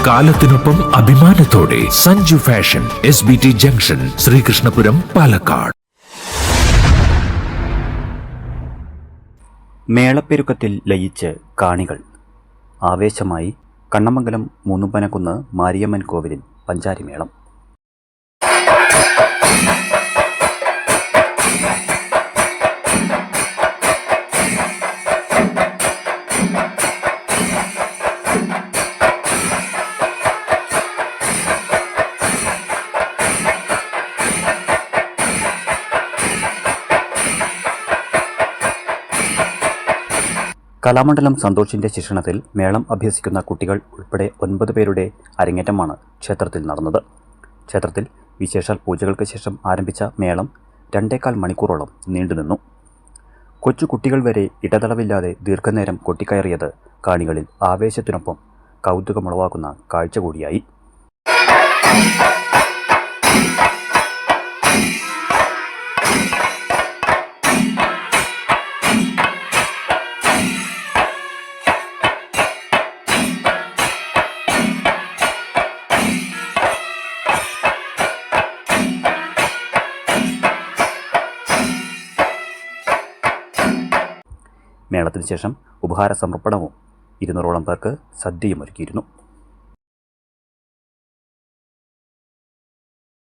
കാലത്തിനൊപ്പം അഭിമാനത്തോടെ Sanju fashion, SBT junction, Sreekrishnapuram, Palakkad. മേളപ്പെരുക്കത്തിൽ ലയിച്ച് കാണികൾ. ആവേശമായി കണ്ണമംഗലം മൂന്നുപനക്കുന്ന് മാരിയമ്മൻ കോവിലിൽ പഞ്ചാരിമേളം. കലാമണ്ഡലം സന്തോഷിന്റെ ശിക്ഷണത്തിൽ മേളം അഭ്യസിക്കുന്ന കുട്ടികൾ ഉൾപ്പെടെ 9 പേരുടെ അരങ്ങേറ്റമാണ് ക്ഷേത്രത്തിൽ നടന്നത്. ക്ഷേത്രത്തിൽ വിശേഷാൽ പൂജകൾക്ക് ശേഷം ആരംഭിച്ച മേളം 2.25 മണിക്കൂറോളം നീണ്ടുനിന്നു. കൊച്ചു കുട്ടികൾ വരെ ഇടതടവില്ലാതെ ദീർഘനേരം കൊട്ടിക്കയറിയത് കാണികളിൽ ആവേശത്തിനൊപ്പം കൗതുകമുളവാക്കുന്ന കാഴ്ച കൂടിയായി. മേളത്തിന് ശേഷം ഉപഹാര സമർപ്പണവും 200ഓളം പേർക്ക് സദ്യയും ഒരുക്കിയിരുന്നു.